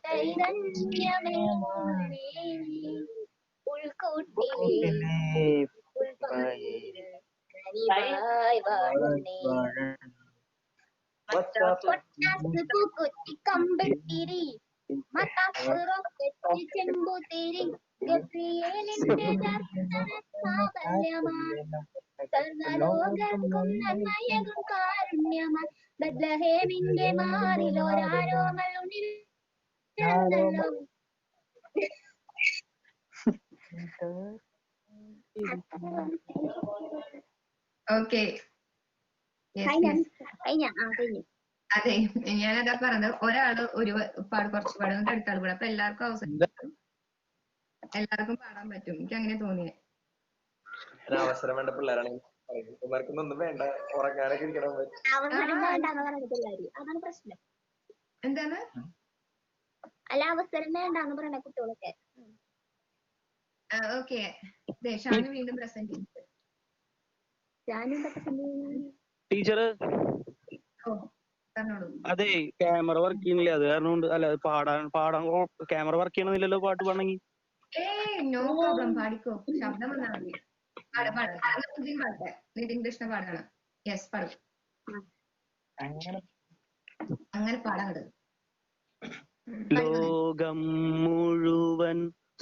ചൈതന്യമേ മോളെ ഉൾക്കൂട്ടിലേ ഉൾപ്പായേ കനിവായി വാഴുന്നേ പൊട്ടാസ് പൂക്കുറ്റി കമ്പത്തിരി മത്താസ് റോക്കറ്റ് ചെമ്പുത്തിരി ഗബ്രിയേലിന്റെ ദർശന സാഫല്യമാ സർവലോകർക്കും നന്മയകും കാരുണ്യമാ ബത്ലഹേമിന്റെ മാറിലൊരാരോമൽ ഉണർന്നല്ലോ. ഓക്കെ അതെ ഞാനതാ പറഞ്ഞത്. ഒരാള് കുറച്ച് പാടും അടുത്താൾ പാടും. അപ്പൊ എല്ലാവർക്കും അവസരം, എല്ലാവർക്കും പാടാൻ പറ്റും. എനിക്ക് അങ്ങനെ തോന്നിയേ. അവസരം വേണ്ട പിള്ളേരാണ് ഒന്നും വേണ്ട, ഉറങ്ങാനൊക്കെ ഇരിക്കണം. അതാണ് പ്രശ്നം. എന്താണ് അല്ല അവസരം വേണ്ടെന്ന് പറയണ കുട്ടികളൊക്കെ. ഓക്കെ ഷാനു വീണ്ടും പ്രസന്റ് ചെയ്യും. ടീച്ചർ അതെ ക്യാമറ വർക്ക് ചെയ്യുന്നില്ല, അത് കാരണം കൊണ്ട്. അല്ല പാടാൻ ക്യാമറ വർക്ക് ചെയ്യണമെന്നില്ലല്ലോ പാട്ട് പാടണമെങ്കിൽ. നോ പ്രോബ്ലം, പാടിക്കോ. ശബ്ദം വന്നാൽ മതി. പാടട്ടെ. നിതിൻ കൃഷ്ണ പാടാണ്. യെസ് പാടും. അങ്ങനെ പാടാത്. ലോകം മുഴുവൻ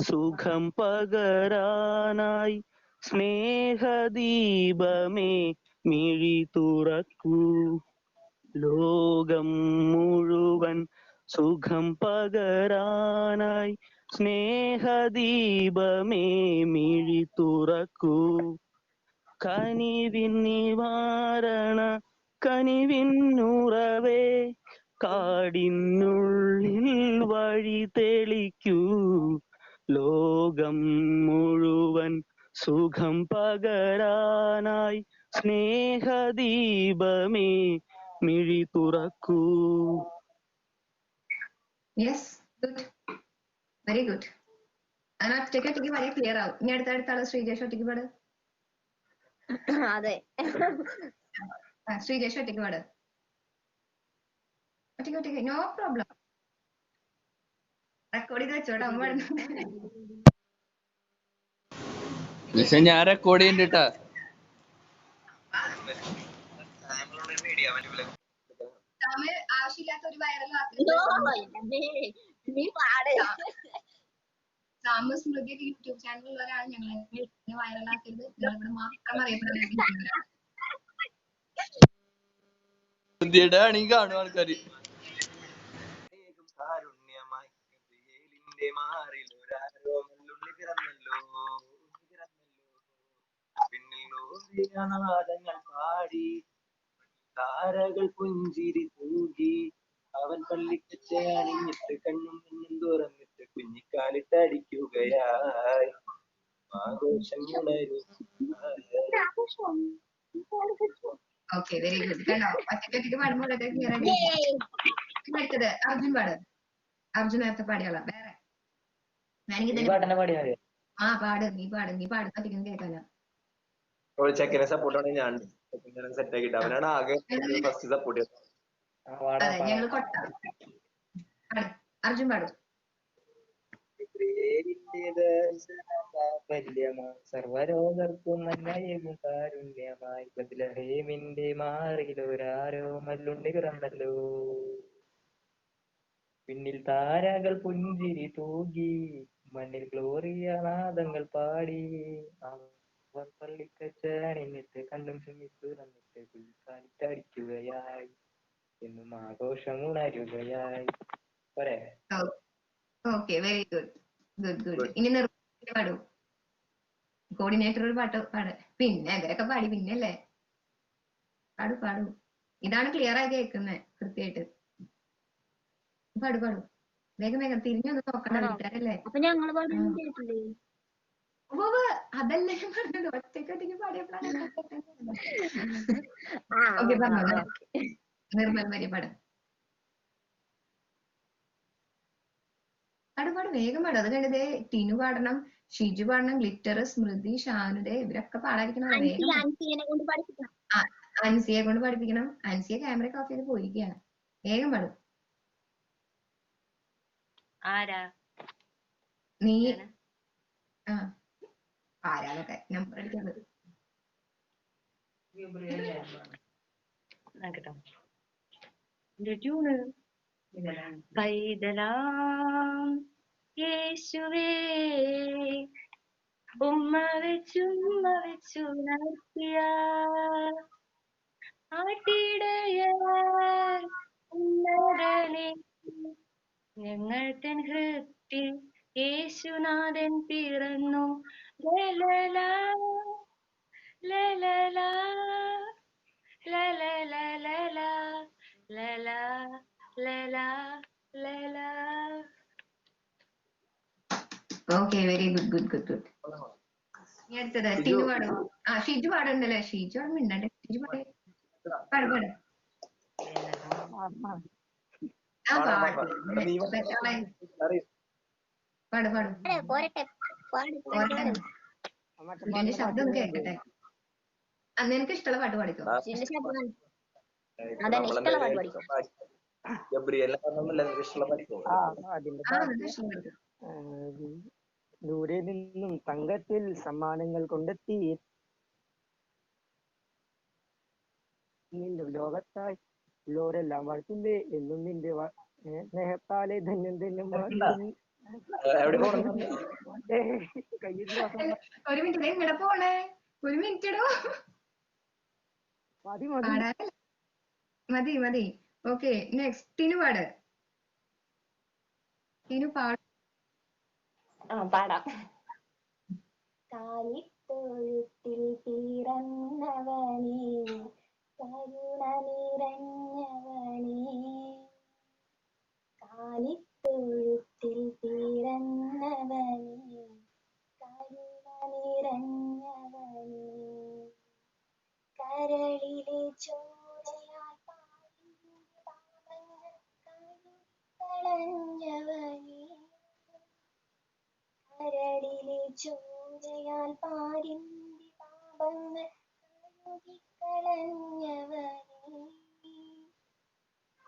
സുഖം പകരാനായി സ്നേഹദീപമേ മിഴി തുറക്കൂ. ലോകം മുഴുവൻ സുഖം പകരാനായി സ്നേഹദീപമേ മിഴി തുറക്കൂ. കനിവിൻ നിവാരണ കനിവിന്നുറവേ കാടിനുള്ളിൽ വഴി തെളിക്കൂ. ലോകം മുഴുവൻ സുഖം പകരാനായി സ്നേഹദീപമേ മിഴി തുറക്കൂ. Yes, good, very good. അങ്ങനെ ഒറ്റയ്ക്ക് വളരെ ക്ലിയർ ആവും. ഇനി അടുത്താള് ശ്രീജേഷ് ഒറ്റയ്ക്ക് പാട്. അതെ ശ്രീജേഷ് ഒറ്റയ്ക്ക് പാട്. ഒറ്റയ്ക്ക് നോ പ്രോബ്ലം. റെക്കോർഡ് ചെയ്ത് വെച്ചോട്ടോ. ഞാൻ റെക്കോർഡ് ചെയ്യണ്ടാ. തമിഴ് ആവശ്യമില്ലാത്ത ഒരു വൈറൽ സാമ സ്മൃതിയൊക്കെ യൂട്യൂബ് ചാനലിലുള്ളവരാണ്. ഞങ്ങൾ വൈറലാക്കരുത്. ഇവിടെ മാത്രം അറിയപ്പെടുന്ന കാണും ആൾക്കാര്. പാടി താരകൾ പുഞ്ചിരി തൂകി അവൻ പള്ളിക്കച്ച അണിഞ്ഞിട്ട് കണ്ണും മുന്നും തുറന്നിട്ട് കുഞ്ഞിക്കാലിട്ട് അടിക്കുകയായി ആഘോഷങ്ങളുണരും. Okay, very good. കണ്ടോ, ഒറ്റയ്ക്ക് പാടുമ്പോൾ അടുത്തത് അർജുൻ പാട്. അർജുൻ നേരത്തെ പാടിയോളാം. വേറെ പാട്. നീ പാടുന്ന കേൾക്കാനോ. ചെക്കനെ സപ്പോർട്ടാണ് ഞാൻ സെറ്റ് ആക്കിട്ട്. അവനാണ് ആകെ ഫസ്റ്റ് സപ്പോർട്ട് ചെയ്തത്. ഞങ്ങൾ അർജുൻ പാടും. സർവരോഗർക്കും നന്മയേകും കാരുണ്യമായി ബത്ലഹേമിന്റെ മാറിലൊരാരോ മല്ലുണ്ണി പിറന്നല്ലോ. പിന്നിൽ താരകൾ പുഞ്ചിരി തൂകി മണ്ണിൽ ഗ്ലോറിയ നാദങ്ങൾ പാടി. അവർ പള്ളിക്കച്ചണിഞ്ഞിട്ട് കണ്ടും ചുമിത്തു തന്നിട്ട് കുഴിക്കാലിട്ടടിക്കുകയായി എന്നും ആഘോഷം ഉണരുകയായി. പോരെ? Okay, very good. ഇനി നിർത്തി പാടൂ. കോർഡിനേറ്റർ ഒരു പാട്ട് പാട്. പിന്നെ അവരൊക്കെ പാടി പിന്നല്ലേ. പാടൂ. ഇതാണ് ക്ലിയർ ആയി കേൾക്കുന്നത് കൃത്യമായിട്ട്. പാടൂ. വേഗം തിരിഞ്ഞൊന്ന് നോക്കണം വീട്ടുകാരല്ലേ. അതല്ലേ പറഞ്ഞത്, ഒറ്റയ്ക്ക് പാടിയപ്പോഴാണ്. നിർമ്മൽ വരി പാട്. വേഗം പാടും. അത് കണ്ടതേ ടിനു പാടണം, ഷിജു പാടണം, ഗ്ലിറ്റർ, സ്മൃതി, ഷാനുദേ ഇവരൊക്കെ പാടാതിരിക്കണം. അൻസിയെ കൊണ്ട് പഠിപ്പിക്കണം. അൻസിയെ ക്യാമറ ഓഫ് ചെയ്ത് പോയിരിക്കുകയാണ്. വേഗം പാടും. ആരാ നീ ഞാനാ? ആ ആരാന്നൊക്കെ നമ്പർ അടിക്കുന്നത് നോക്കട്ടോ ട്യൂണ് പൈതലാം യേശുവേ ഉമ്മ വെച്ചു നടത്തിയ ആട്ടിടയർ ഉന്നതനെ ഞങ്ങൾ തൻ ഹൃത്തിൽ യേശുനാഥൻ പിറന്നു ലലലാ ലലലാ ലലലാ ലലാ ലലാ ലലാ ലലാ. Okay very good good good good ഇനി അടുത്തത് ടിനു പാടോ ആ ഷിജു പാടുണ്ടല്ലേ ഷിജു അവിടെ മിണ്ടണ്ടേ ഷിജു പാടേ പാട് പാട് ആ പാട്ട് പാട് പാട് പോരട്ടെ പാട് പോരട്ടെ ഷിജുവിന്റെ ശബ്ദം ഒന്ന് കേൾക്കട്ടെ നിനക്ക് ഇഷ്ടമുള്ള പാട്ട് പാടിക്കോ ഇതിന്റെ ശബ്ദം അതന്നെ ഇഷ്ടമുള്ള പാട്ട് പഠിക്കും ഗബ്രിയലിനെ പറഞ്ഞൊന്നുമില്ല നിനക്ക് ഇഷ്ടമുള്ള പഠിക്കോ അതിന്റെ ആ പാട്ട് നിനക്ക് ഇഷ്ടമുള്ള പാട്ട്. ദൂരെ നിന്നും തങ്കത്തിൽ സമ്മാനങ്ങൾ കൊണ്ടെത്തി നിന്റെ ലോകത്തായി ലോരെല്ലാം വാഴ്ത്തുന്നേ എന്നും നിന്റെ സ്നേഹത്താലെ ധന്യം ധന്യം എവിടെ പോകണം കയ്യിൽ ഒരു മിനിറ്റ് എങ്ങടെ പോണേ ഒരു മിനിറ്റ് ഇടോ മതി മതി പാടാൻ മതി മതി ഓക്കെ നെക്സ്റ്റ് ടിനു പാട് ടിനു പാട് പാടാം. കാലിത്തൊഴുത്തിൽ പിറന്നവനേ കരുണ നിറഞ്ഞവനേ കാലിത്തൊഴുത്തിൽ പിറന്നവനേ കരുണ നിറഞ്ഞവനേ കരളിലെ ചോരയാൽ പാപങ്ങൾ കളഞ്ഞവനേ കരളിലെ ചോരയാൽ പാരിന്റെ പാപങ്ങൾ കഴുകിക്കളഞ്ഞവനേ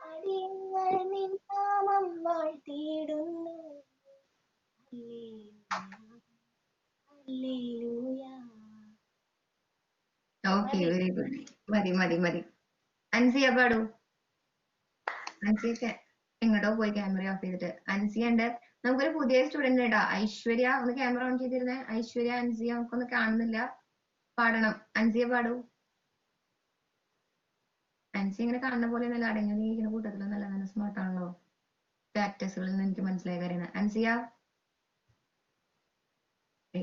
അടിയങ്ങൾ നിൻ നാമം വാഴ്ത്തിയിടുന്നു ഹല്ലേലൂയ. ഓക്കെ വെരി ഗുഡ് മതി മതി മതി അൻസിയ പാടൂ അൻസിയൊക്കെ എങ്ങോട്ടോ പോയി ക്യാമറ ഓഫ് ചെയ്തിട്ട് അൻസിയ ഉണ്ട് നമുക്കൊരു പുതിയ സ്റ്റുഡന്റ് ഇടാ ഐശ്വര്യ ഒന്ന് ക്യാമറ ഓൺ ചെയ്തിരുന്നേ ഐശ്വര്യ അൻസിയ നമുക്കൊന്ന് കാണുന്നില്ല പാടണം അൻസിയ പാടൂ അൻസി ഇങ്ങനെ കാണുന്ന പോലെ നല്ല അടങ്ങി നീക്കുന്ന കൂട്ടത്തിൽ നല്ല നല്ല സ്മാർട്ട് ആണല്ലോ സ്റ്റാറ്റസുകളിൽ നിന്ന് എനിക്ക് മനസ്സിലായ കാര്യമാണ് അൻസിയ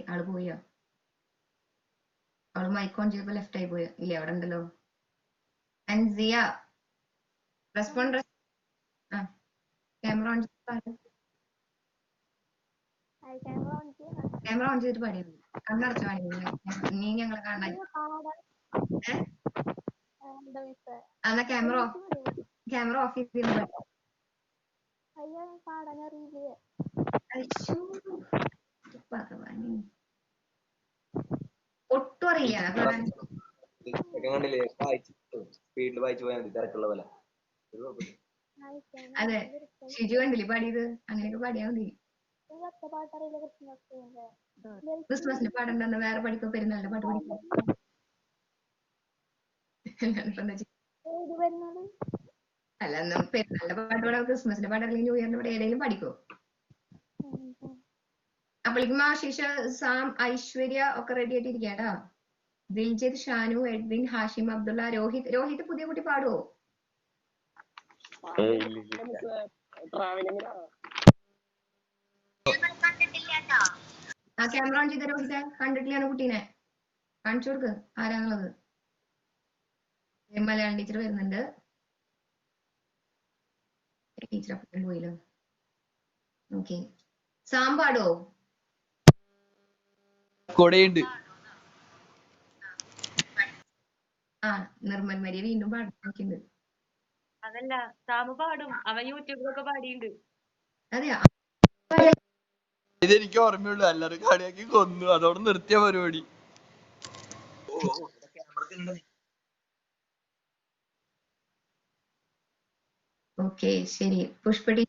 ആള് പോയോ അവള് മൈക്ക് ഓൺ ചെയ്തപ്പോ ലെഫ്റ്റ് ആയി പോയോ ഇല്ല അവിടെ ഉണ്ടല്ലോ അൻസിയ റെസ്പോണ്ട് ആ ക്യാമറ ഓൺ ക്യാമറ ഓൺ ചെയ്തിട്ട് പാടിയാ മതി കണ്ണടച്ച് പാടിയാ നീ ഞങ്ങളെ കാണാൻ എന്നാ ക്യാമറ ഓഫ് ചെയ്തിരുന്നു ഒട്ടും അറിയില്ല പാടാൻ കണ്ടില്ലേ സ്പീഡിൽ വായിച്ചു പോയാൽ മതി തിരക്കുള്ള പോലെ അതെ ഷിജു കണ്ടില്ലേ പാടിയത് അങ്ങനെയൊക്കെ പാടിയാ മതി ക്രിസ്മസിന് പാടണ്ടെന്ന് വേറെ പഠിക്കോ പെരുന്നാളിന്റെ പാട്ട് പഠിക്കോ അല്ല എന്നാ പെരുന്നാളിന്റെ പാട്ട് പാടാം ക്രിസ്മസിന്റെ പാട്ട് അല്ലെങ്കിൽ ന്യൂ ഇയറിന്റെ പാട്ട് ഏതെങ്കിലും പഠിക്കോ അപ്പോഴേക്കും ആശിഷ സാം ഐശ്വര്യ ഒക്കെ റെഡി ആയിട്ടിരിക്കാട്ടാ ദിൽജിത്ത് ഷാനു എഡ്വിൻ ഹാഷിം അബ്ദുള്ള രോഹിത് പുതിയ കുട്ടി പാടുവോ ആ ക്യാമറ ഓൺ ചെയ്ത രോഹിത കണ്ടിട്ടില്ലാണ് കുട്ടീനെ കാണിച്ചു കൊടുക്ക് ആരാന്നുള്ളത് മലയാളം ടീച്ചർ വരുന്നുണ്ട് ടീച്ചർ അപ്പം പോയില്ലോ ഓക്കെ സാം പാടോ കൊടയുണ്ട് ആ നിർമ്മൽ മരിയ വീണ്ടും പാടുന്നുണ്ട് അതല്ല സാമു പാടും അവൻ യൂട്യൂബിലൊക്കെ പാടിയുണ്ട് അതെയാ ഇതെനിക്ക് ഓർമ്മയുള്ളൂ എല്ലാരും കളിയാക്കി കൊന്നു അതോടെ നിർത്തിയ പരിപാടി ഓക്കെ ശരി പുഷ്പടി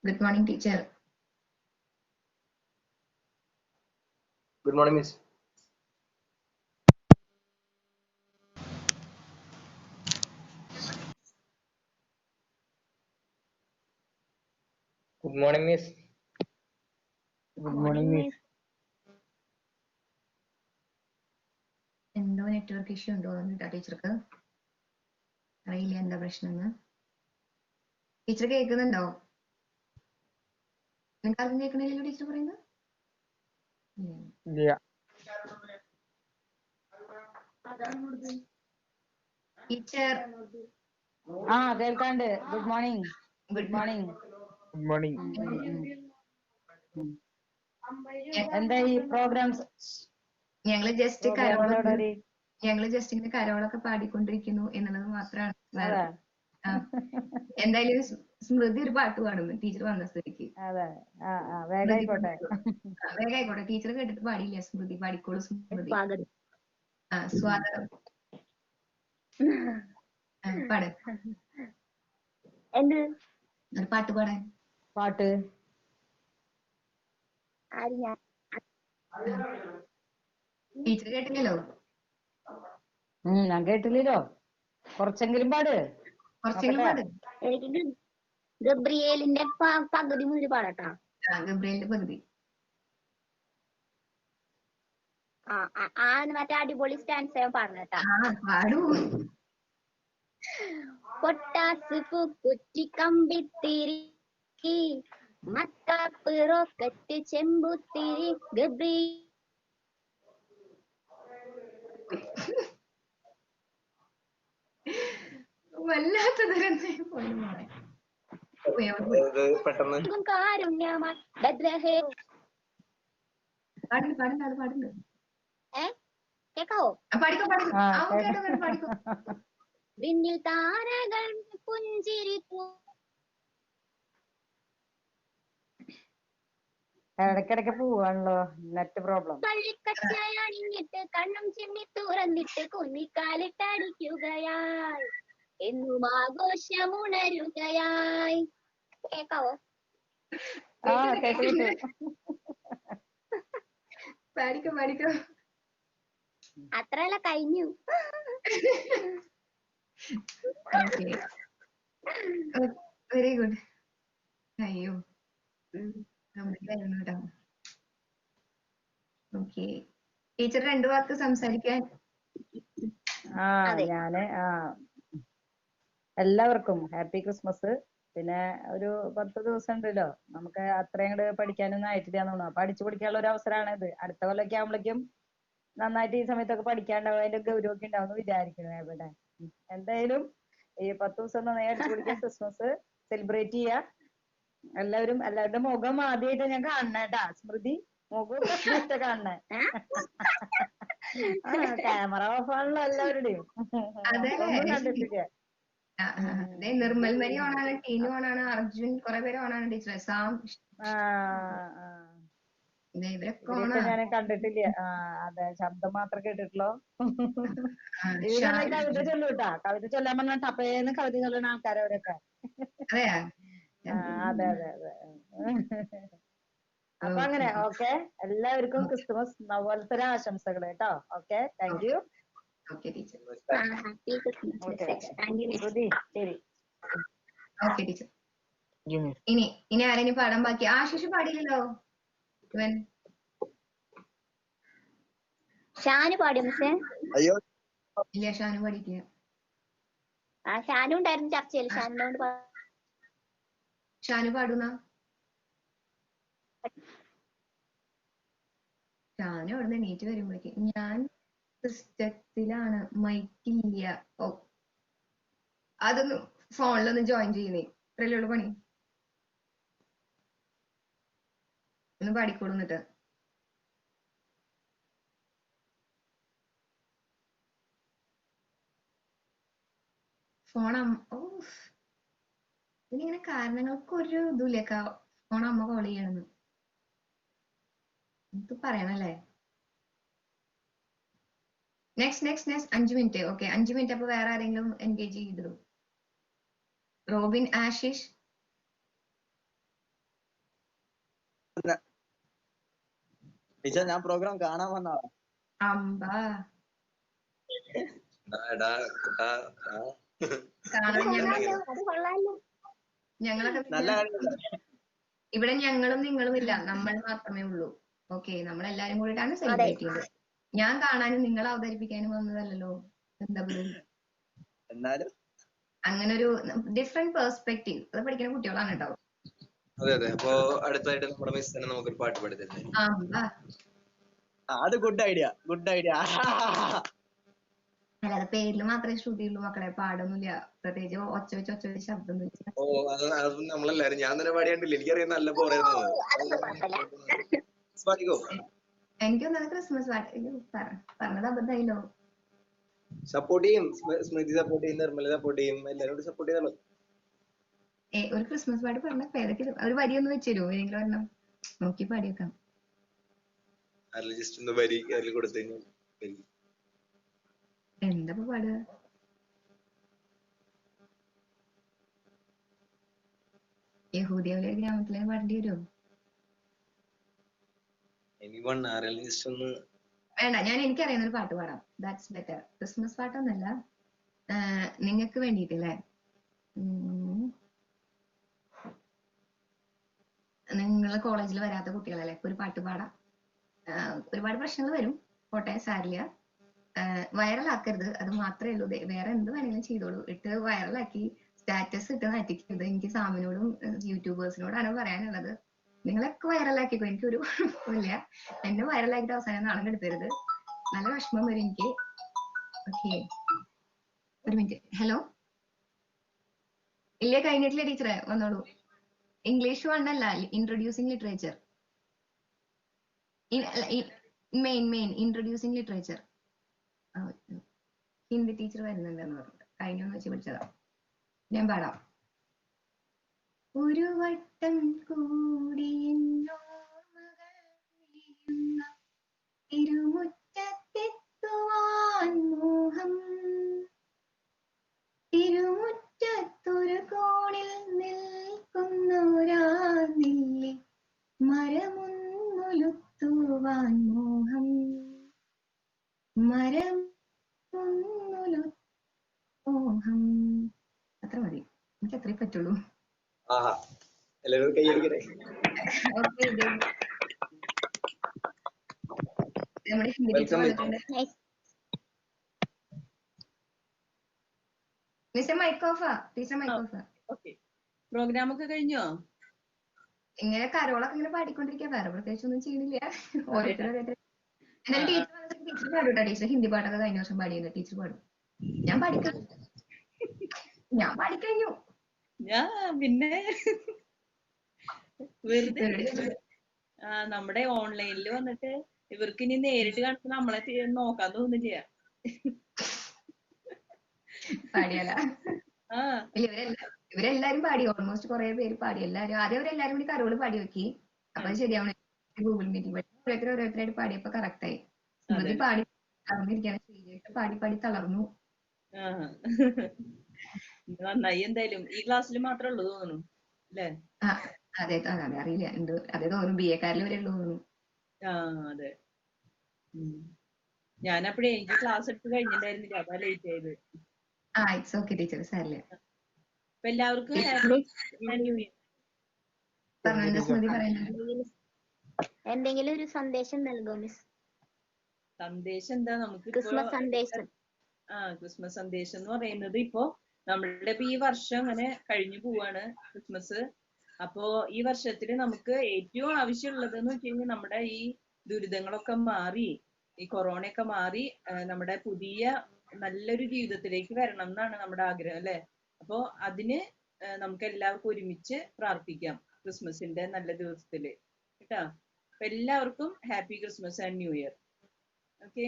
good morning teacher. Good morning miss. Good morning miss. Good morning miss. എന്തോ നെറ്റ്വർക്ക് ഇഷ്യൂ ഉണ്ടോ എന്നിട്ടാ ടീച്ചർക്ക് അറിയില്ല എന്താ പ്രശ്നം എന്ന്. ടീച്ചർ കേൾക്കുന്നുണ്ടോ? നിങ്ങൾക്ക് ആർക്കും കേൾക്കണില്ലല്ലോ ടീച്ചർ പറയുന്നത്? ഇല്ല. ടീച്ചർ കേൾക്കാണ്ട്. Good morning. Good morning. Good morning. എന്താ ഈ പ്രോഗ്രാംസ്? ഞങ്ങള് ജസ്റ്റ് ഇങ്ങനെ കരോളൊക്കെ പാടിക്കൊണ്ടിരിക്കുന്നു എന്നുള്ളത് മാത്രമാണ്. എന്തായാലും സ്മൃതി ഒരു പാട്ട് പാടുന്നു ടീച്ചർ വന്ന സ്ഥിതിക്ക്. വേഗായിക്കോട്ടെ. വേഗായിക്കോട്ടെ. ടീച്ചർ കേട്ടിട്ട് പാടിയില്ല. സ്മൃതി പാടിക്കോളൂ. സ്മൃതി സ്വാഗതം. പാട്. എന്ത് ഒരു പാട്ട് പാടാൻ. പാട്ട് ടീച്ചർ കേട്ടില്ലല്ലോ. ഞാൻ കേട്ടില്ലല്ലോ. കുറച്ചെങ്കിലും പാട്. കുറച്ചെങ്കിലും പാട്. എനിക്ക് ഗബ്രിയേലിന്റെ പകുതി മുതൽ പാടട്ടാ. ഗബ്രിയേലിന്റെ പകുതി. മറ്റേ അടിപൊളി സ്റ്റാൻസ് പാടണട്ടാ. പാടൂ. പൊട്ടാസ് പൂക്കുറ്റി കമ്പിത്തിരി മത്താപ്പ് റോക്കറ്റ് ചെമ്പുത്തിരി ഗബ്രി വല്ലാത്ത പെട്ടെന്ന് കാരുണ്യമായി പാടുണ്ട്. കേക്കാവോ? പാടിക്കോ. വിണ്ണിൽ താരകൾ പുഞ്ചിരി ഇടയ്ക്കിടയ്ക്ക് പോവാണല്ലോ. Net problem. പള്ളിക്കച്ചയണിഞ്ഞിട്ട് കണ്ണും ചിമ്മി തുറന്നിട്ട് കുന്നിക്കാലിട്ടടിക്കുകയായി എന്നും ആഘോഷമുണരുകയായി. കേക്കാവോ? പാടിക്കോ. അത്രയല്ല, കഴിഞ്ഞു. Very good. അയ്യോ കേട്ടോ. ഓക്കെ ടീച്ചർ 2 വാക്ക് സംസാരിക്കാൻ. ഞാന് എല്ലാവർക്കും ഹാപ്പി ക്രിസ്മസ്. പിന്നെ ഒരു 10 ദിവസം ഉണ്ടല്ലോ. നമുക്ക് അത്രയും കൂടെ പഠിക്കാനൊന്നും ആയിട്ടില്ല തോന്നുന്നു. പഠിച്ചു പഠിക്കാനുള്ള ഒരു അവസരമാണ് ഇത്. അടുത്ത കൊല്ലമൊക്കെ ആകുമ്പോഴേക്കും നന്നായിട്ട് ഈ സമയത്തൊക്കെ പഠിക്കാണ്ടാവും. അതിന്റെ ഗൗരവമൊക്കെ ഉണ്ടാവും എന്ന് വിചാരിക്കുന്നു. എവിടെ എന്തായാലും ഈ 10 ദിവസം നന്നായി അടിച്ചു പഠിക്കുക. ക്രിസ്മസ് സെലിബ്രേറ്റ് ചെയ്യുക. എല്ലാവരുടെ മുഖം ആദ്യമായിട്ട് ഞാൻ കാണണേട്ടാ. സ്മൃതി മുഖം കാണണേ. ക്യാമറ ഓഫ് ആണല്ലോ എല്ലാവരുടെയും. ഒന്നും കണ്ടിട്ടില്ല. നിർമ്മൽ മരി ഓണാണ്, ടീനു ഓണാണ്, അർജുൻ കുറെ പേര് ഓണാണ് ടീച്ചർ. സാം ഇവരൊക്കെ ഞാൻ കണ്ടിട്ടില്ല. അതെ, ശബ്ദം മാത്രം കേട്ടിട്ടുള്ളൂ. കവിത ചൊല്ലൂട്ടാ. കവിത ചൊല്ലാൻ പറഞ്ഞ ടപ്പേന്ന് കവിത ചൊല്ലുന്ന ആൾക്കാരവരൊക്കെ. അതെ. അപ്പൊ അങ്ങനെ ഓക്കെ. എല്ലാവർക്കും ക്രിസ്തുമസ് നവവത്സര ആശംസകൾ കേട്ടോ. Okay, thank you. ശരി. Okay teacher. ഇനി ആരെങ്കിലും പാടാൻ ബാക്കി? ആശിഷ് പാടില്ലല്ലോ. ഷാനു പാടിയോ മിസ്സേ? അയ്യോ ഇല്ല, ഷാനു പാടിയിട്ടില്ല. ഷാനു ഉണ്ടായിരുന്നു ചർച്ചയിൽ. ഷാനു പാടുന്ന ഷാനു അവിടെ നിന്ന് എണീറ്റ് വരുമ്പോഴേക്ക് ഞാൻ സിസ്റ്റത്തിലാണ്, മൈക്കില്ല. ഓ, അതൊന്ന് ഫോണിലൊന്ന് ജോയിൻ ചെയ്യുന്നേ. ഇത്രയല്ലേ ഉള്ളു പണി. ഒന്ന് പാടിക്കോളൂ. എന്നിട്ട് ഇതിനിങ്ങനെ കാരണങ്ങൾക്ക് ഒരു ഇതുമില്ല. ഫോൺ അമ്മ കോൾ ചെയ്യണമെന്ന് എനിക്ക് പറയണല്ലേ. Next 5 minute. Okay, 5 minute. അപ്പൊ വേറെ ആരെങ്കിലും എൻഗേജ് ചെയ്തിടും? റോബിൻ, ആശിഷ്, ടീച്ചർ ഞാൻ പ്രോഗ്രാം കാണാൻ വന്നാ. അമ്പാ എടാ എടാ കാണാൻ അത് കൊള്ളാലോ. ഞങ്ങളൊക്കെ നല്ല പിന്നെ കാര്യം. ഇവിടെ ഞങ്ങളും നിങ്ങളും ഇല്ല, നമ്മൾ മാത്രമേ ഉള്ളൂ. ഓക്കെ, നമ്മളെല്ലാരും കൂടിയിട്ടാണ് സെലിബ്രേറ്റ് ചെയ്യുന്നത്. ഞാൻ കാണാനും നിങ്ങൾ അവതരിപ്പിക്കാനും വന്നതല്ലല്ലോ. എന്താ പറയുക, എന്നാലും അങ്ങനെ ഒരു ഡിഫറെന്റ് പെർസ്പെക്റ്റീവ് അത് പഠിക്കുന്ന കുട്ടികളാണ് കേട്ടോ. അതെ അതെ. അപ്പൊ അടുത്തായിട്ട് നമ്മുടെ മിസ് തന്നെ നമുക്കൊരു പാട്ട് പാടി തരുന്നേ. അമ്പാ അത് ഗുഡ് ഐഡിയ, ഗുഡ് ഐഡിയ. അല്ലാതെ പേരിൽ മാത്രമേ ശ്രുതിയുള്ളൂ മക്കളെ, പാടൊന്നുമില്ല. പ്രത്യേകിച്ച് ഒച്ച വെച്ച് ശബ്ദം വെച്ച്. ഓ അത് നമ്മളെല്ലാരും, ഞാൻ തന്നെ പാടിയാണ്ടില്ല, എനിക്കറിയാം നല്ല പോരായിരുന്നു. പാടിക്കോ. എനിക്കൊന്നും ക്രിസ്മസ് പാട്ട് പറഞ്ഞത് അബദ്ധമായില്ലോ. സപ്പോർട്ട് ചെയ്യും, സ്മൃതി സപ്പോർട്ട് ചെയ്യും, നിർമ്മല സപ്പോർട്ട് ചെയ്യും, എല്ലാരും കൂടി സപ്പോർട്ട് ചെയ്തല്ലോ. ഒരു ക്രിസ്മസ് പാട്ട് പറഞ്ഞ പേരൊക്കെ ഒരു വരിയൊന്നും വെച്ചുതരുമോ? ഏതെങ്കിലും ഒരെണ്ണം നോക്കി പാടിയേക്കാം. അതിൽ ജസ്റ്റ് ഒന്ന് വരി അതിൽ കൊടുത്തു കഴിഞ്ഞാൽ എന്താ പാടുക? യഹൂദിയയിലെ ഗ്രാമത്തിലെ പാടേണ്ടി വരുമോ? ആരെങ്കിലും ജസ്റ്റ് ഒന്ന്. വേണ്ട, ഞാൻ എനിക്കറിയുന്ന ഒരു പാട്ട് പാടാം. That's better. ക്രിസ്മസ് പാട്ടൊന്നല്ല, നിങ്ങൾക്ക് വേണ്ടിയിട്ടല്ലേ. നിങ്ങൾ കോളേജിൽ വരാത്ത കുട്ടികളല്ലേ, ഒരു പാട്ട് പാടാം. ഒരുപാട് പ്രശ്നങ്ങൾ വരും, കോട്ടയം സാരില്ല. വൈറലാക്കരുത്, അത് മാത്രമേ ഉള്ളൂ. വേറെ എന്ത് വേണമെങ്കിലും ചെയ്തോളൂ. ഇട്ട് വൈറലാക്കി സ്റ്റാറ്റസ് ഇട്ട് നറ്റിക്കരുത്. എനിക്ക് സാമിനോടും യൂട്യൂബേഴ്സിനോടാണ് പറയാനുള്ളത്. നിങ്ങളൊക്കെ വൈറലാക്കിക്കോ, എനിക്കൊരു കുഴപ്പമില്ല. എന്നെ വൈറലാക്കിയിട്ട് അവസാനം നാളെ എടുത്തരുത്, നല്ല വിഷമം വരും എനിക്ക്. ഓക്കെ, ഒരു മിനിറ്റ്. ഹലോ, ഇല്ല കഴിഞ്ഞിട്ടില്ല ടീച്ചറെ, വന്നോളൂ. ഇംഗ്ലീഷ് വണ്ണല്ല, introducing literature. Main introducing literature. Hindi teacher വരുന്നുണ്ടെന്ന് പറഞ്ഞിട്ട് കഴിഞ്ഞൊന്ന് വെച്ച് വിളിച്ചതാ. ഞാൻ പാടാം. ഒരു വട്ടം കൂടി എന്നോർമകൾ വിരിയുന്ന തിരുമുറ്റത്തെത്തുവാൻ മോഹം. തിരുമുറ്റത്തൊരു കോണിൽ നിൽക്കുന്നൊരാ നെല്ലി മരമൊന്നുലുത്തുവാൻ മോഹം. മോഹം. അത്ര മതി, എനിക്ക് അത്രേ പറ്റുള്ളൂ. ആഹാ, എല്ലാവരും കൈയടിക്കട്ടെ. ഓക്കെ, നമ്മുടെ ഹിന്ദി ടീച്ചർ വന്നിട്ടുണ്ട്. മിസ്റ്റർ മൈക്ക് ഓഫാ, ടീച്ചർ മൈക്ക് ഓഫാ. പ്രോഗ്രാം ഒക്കെ കഴിഞ്ഞോ? ഇങ്ങനെ കരോളൊക്കെ ഇങ്ങനെ പാടിക്കൊണ്ടിരിക്കുക, വേറെ പ്രത്യേകിച്ച് ഒന്നും ചെയ്യണില്ല. ഓരോരുത്തരും എന്നാലും ടീച്ചർ വന്നിട്ട് ടീച്ചർ പാടും. ടീച്ചർ ഹിന്ദി പാട്ടൊക്കെ കഴിഞ്ഞ വർഷം പാടിയത് ടീച്ചർ പാടും. ഞാൻ പാടിക്കഴിഞ്ഞു. ഞാൻ പിന്നെ വെറുതെ നമ്മുടെ ഓൺലൈനിൽ വന്നിട്ട് ഇവർക്ക് ഇനി നേരിട്ട് കണ്ടിട്ട് നമ്മളെ നോക്കാൻ തോന്നുന്നു ചെയ്യാം. പാടിയാല ഇവരെല്ലാരും പാടി, ഓൾമോസ്റ്റ് കുറെ പേര് പാടി. എല്ലാരും ആദ്യം അവരെല്ലാരും കൂടി കരോള് പാടി വെക്കി. അപ്പൊ ശരിയാവണ ഗൂഗിൾ മീറ്റിംഗ് ഓരോരുത്തരായിട്ട് പാടിയപ്പോ കറക്റ്റായി. സ്മൃതി പാടി തളർന്നിരിക്കാണ്, ശ്രീജേഷ് പാടി തളർന്നു. നന്നായി. എന്തായാലും ഈ ക്ലാസ്സിൽ മാത്രമേ ഉള്ളൂ തോന്നുന്നു അല്ലേ? അതെ അറിയില്ല, ഉണ്ട്. അതേ തോന്നുന്നു, BA കാരിൽ വരെ തോന്നുന്നു. അതെ. ഞാനപ്പോഴേ എനിക്ക് ക്ലാസ് എടുത്ത് കഴിഞ്ഞിട്ടുണ്ടായിരുന്നില്ല, അതാ ലേറ്റ് ആയത്. ഇറ്റ്സ് ഓക്കെ ടീച്ചർ, സാരില്ല. അപ്പൊ എല്ലാവർക്കും എന്തെങ്കിലും ഒരു സന്ദേശം നൽകുമോ മിസ്? സന്ദേശം എന്താ നമുക്ക്? ക്രിസ്മസ് സന്ദേശം. ക്രിസ്മസ് സന്ദേശം എന്ന് പറയുന്നത് ഇപ്പോ നമ്മളുടെ ഈ വർഷം അങ്ങനെ കഴിഞ്ഞു പോവാണ് ക്രിസ്മസ്. അപ്പോ ഈ വർഷത്തില് നമുക്ക് ഏറ്റവും ആവശ്യമുള്ളത് എന്ന് വെച്ച് കഴിഞ്ഞാൽ നമ്മുടെ ഈ ദുരിതങ്ങളൊക്കെ മാറി, ഈ കൊറോണയൊക്കെ മാറി നമ്മുടെ പുതിയ നല്ലൊരു ജീവിതത്തിലേക്ക് വരണം എന്നാണ് നമ്മുടെ ആഗ്രഹം, അല്ലെ? അപ്പോ അതിന് നമുക്ക് എല്ലാവർക്കും ഒരുമിച്ച് പ്രാർത്ഥിക്കാം ക്രിസ്മസിന്റെ നല്ല ദിവസത്തില് കേട്ടാ. അപ്പൊ എല്ലാവർക്കും happy Christmas and new year. Okay,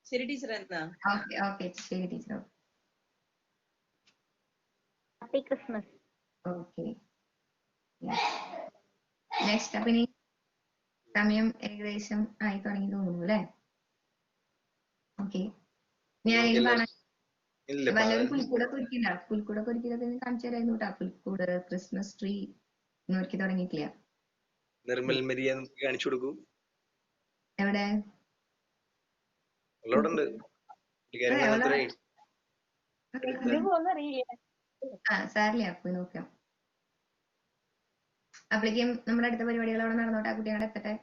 ശരി ടീച്ചർ. എന്നാ ശരി teacher. Happy Christmas. Okay, next. അപ്പൊ ഇനി സമയം ഏകദേശം ആയി തുടങ്ങി തോന്നുന്നു അല്ലെ? ഓക്കെ, ഞാൻ കാണാൻ വല്ലവരും പുൽക്കൂടൊക്കെ ഒരുക്കിണ്ടാ? പുൽക്കൂടൊക്കെ ഒരുക്കിയതൊക്കെ കാണിച്ചു തരായിരുന്നു കേട്ടാ. പുൽക്കൂട്, ക്രിസ്മസ് ട്രീ, ഒന്നും ഒരുക്കി തുടങ്ങിയിട്ടില്ല. നിർമ്മൽ മരിയ നമുക്ക് കാണിച്ചു കൊടുക്കൂ. എവിടെ? ഉള്ളവിടെ ഉണ്ട്. പുള്ളിക്കാരൻ അതെ, അങ്ങനത്തെ അവളെ ഇത് പോന്നറിയില്ല. സാരില്ല, പോയി നോക്കാം. അപ്പോഴേക്കും നമ്മുടെ അടുത്ത പരിപാടികൾ അവിടെ നടന്നോട്ടെ, ആ കുട്ടികളെ എത്തട്ടെ.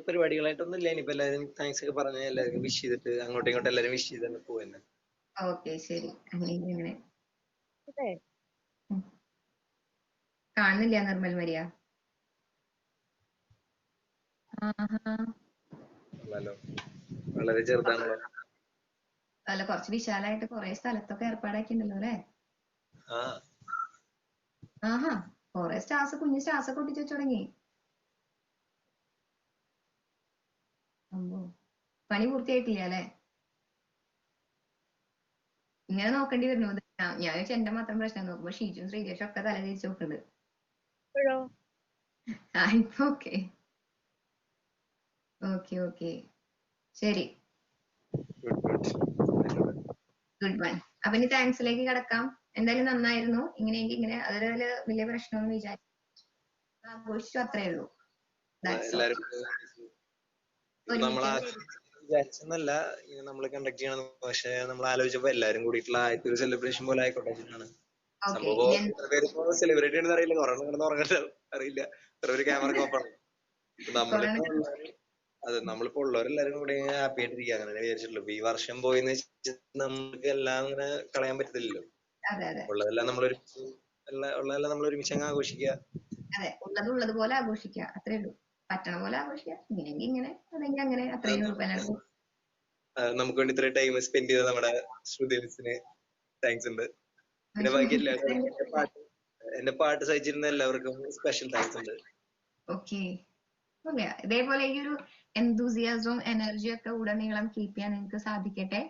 പരിപാടികളായിട്ടൊന്നും ഇല്ല. ഇനിയിപ്പോ എല്ലാവരും താങ്ക്സ് ഒക്കെ പറഞ്ഞ എല്ലാവർക്കും വിഷ് ചെയ്തിട്ട് അങ്ങോട്ടും ഇങ്ങോട്ടും എല്ലാവരും വിഷ് ചെയ്തിട്ട് പോവന്നെ. ഓക്കെ, ശരി. അങ്ങനെ അതെ. കാണുന്നില്ല നിർമ്മൽ മരിയ. വളരെ ചെറുതാണല്ലോ. അല്ല, കുറച്ച് വിശാലായിട്ട് കുറെ സ്ഥലത്തൊക്കെ ഏർപ്പാടാക്കിണ്ടല്ലോ അല്ലെ? ആഹാ, കുറെ സ്റ്റാർസ്, കുഞ്ഞു സ്റ്റാർസ് ഒക്കെ ഒട്ടിച്ചു വെച്ചു തുടങ്ങി. പണി പൂർത്തിയായിട്ടില്ല അല്ലെ? ഇങ്ങനെ നോക്കേണ്ടി വരുന്നു. ഞാൻ വെച്ചാൽ എന്റെ മാത്രം പ്രശ്നം നോക്കുമ്പോ ഷീജും ശ്രീജേഷും ഒക്കെ തല തിരിച്ചു നോക്കുന്നുണ്ട്. ഓക്കെ ഓക്കെ ഓക്കെ, ശരി, ഗുഡ് ബൈ. അപ്പൊ ഇനി താങ്ക്സിലേക്ക് കിടക്കാം. എന്തായാലും നന്നായിരുന്നു. ഇങ്ങനെയെങ്കിൽ ഇങ്ങനെ അതൊരു വലിയ പ്രശ്നമൊന്നും ആഘോഷിച്ചു, അത്രേ ഉള്ളൂ. എല്ലാരും നമ്മളാ വിചാരിച്ചെന്നല്ല ഇങ്ങനെ നമ്മള് കണ്ടക്ട് ചെയ്യണം, പക്ഷെ നമ്മൾ ആലോചിച്ചപ്പോ എല്ലാരും കൂടിയിട്ടുള്ള ആദ്യത്തെ ഒരു സെലിബ്രേഷൻ പോലെ ആയിക്കോട്ടെ. സംഭവം എത്ര പേരിപ്പോ സെലിബ്രേറ്റ് ചെയ്യണമെന്ന് അറിയില്ല, കൊറോണ കിടന്ന് ഉറങ്ങണ്ട അറിയില്ല, ഒരു ക്യാമറ ഓപ്പൺ. നമ്മളിപ്പോ ഉള്ളവരെല്ലാരും കൂടി ഹാപ്പി ആയിട്ടിരിക്കുക, അങ്ങനെ വിചാരിച്ചിട്ടുള്ളൂ. ഈ വർഷം പോയിന്ന് വെച്ചാൽ നമുക്ക് എല്ലാം അങ്ങനെ കളയാൻ പറ്റത്തില്ലല്ലോ. ഉള്ളതെല്ലാം നമ്മൾ ഒരുമിച്ച് അങ്ങ് ആഘോഷിക്കുക. അതെ, ഉള്ളതുപോലെ ആഘോഷിക്കുക, അത്രേ ഉള്ളൂ. പറ്റണ പോലെ ആഘോഷിക്കുക, ഇങ്ങനെയെങ്കിൽ ഇങ്ങനെ, അതെങ്കിൽ അങ്ങനെ, അത്രയും ഉള്ളൂ. നമുക്ക് വേണ്ടി ഇത്രയും ടൈം സ്പെൻഡ് ചെയ്ത നമ്മുടെ ശ്രുതി മിസ്സിന് താങ്ക്സ് ഉണ്ട്. പിന്നെ ബാക്കി എന്റെ പാട്ട് സഹിച്ചിരുന്ന എല്ലാവർക്കും സ്പെഷ്യൽ താങ്ക്സ് ഉണ്ട്. ഓക്കെ, ഇതേപോലെ ഈ ഒരു എന്തൂസിയാസവും എനർജിയും ഒക്കെ ഉടനീളം കീപ്പ് ചെയ്യാൻ നിങ്ങൾക്ക് സാധിക്കട്ടെ.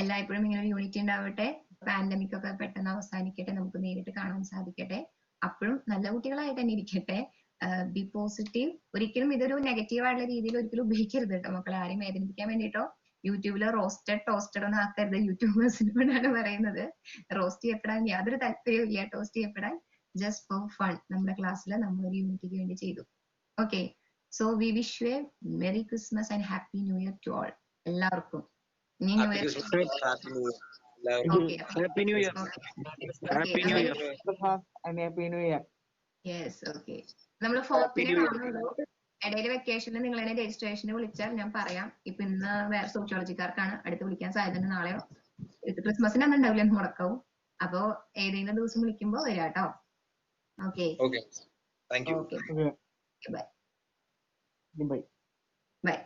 എല്ലായ്പ്പോഴും ഇങ്ങനെ ഒരു യൂണിറ്റി ഉണ്ടാവട്ടെ. പാൻഡമിക് ഒക്കെ പെട്ടെന്ന് അവസാനിക്കട്ടെ, നമുക്ക് നേരിട്ട് കാണാൻ സാധിക്കട്ടെ. അപ്പോഴും നല്ല കുട്ടികളായിട്ട് തന്നെ ഇരിക്കട്ടെ. B positive. ഒരിക്കലും ഇതൊരു നെഗറ്റീവ് ആയിട്ടുള്ള രീതിയിൽ ഒരിക്കലും ഉപയോഗിക്കരുത് കേട്ടോ മക്കളെ, ആരെയും വേദനിപ്പിക്കാൻ വേണ്ടിട്ടോ. യൂട്യൂബില് ടോസ്റ്റഡ് ഒന്നും ആക്കരുത്. യൂട്യൂബേഴ്സിനോടാണ് പറയുന്നത്. റോസ്റ്റ് ചെയ്യപ്പെടാൻ യാതൊരു താല്പര്യവും ഇല്ല, ടോസ്റ്റ് ചെയ്യപ്പെടാൻ. ജസ്റ്റ് ഫോർ ഫൺ നമ്മുടെ ക്ലാസ്സിൽ നമ്മൾ ഒരു യൂണിറ്റിക്ക് വേണ്ടി ചെയ്തു. Okay, so we wish you a merry Christmas and happy new year to all. എല്ലാവർക്കും new year. Happy new year. Happy new year. Happy new year. Yes, okay. നമ്മൾ 4th കാണുന്നുള്ളൂ. ഇടയിൽ വെക്കേഷനിൽ നിങ്ങൾ എന്നെ രജിസ്ട്രേഷന് വിളിച്ചാൽ ഞാൻ പറയാം. ഇപ്പൊ ഇന്ന് വേറെ സോഷ്യോളജിക്കാർക്കാണ്, അടുത്ത് വിളിക്കാൻ സാധ്യത. നാളെയോ ക്രിസ്മസിന് അന്ന് ഉണ്ടാവില്ല, മുടക്കാവും. അപ്പോ ഏതെങ്കിലും ദിവസം വിളിക്കുമ്പോ വരാം കേട്ടോ. Okay, thank you. Bye. Bye. By.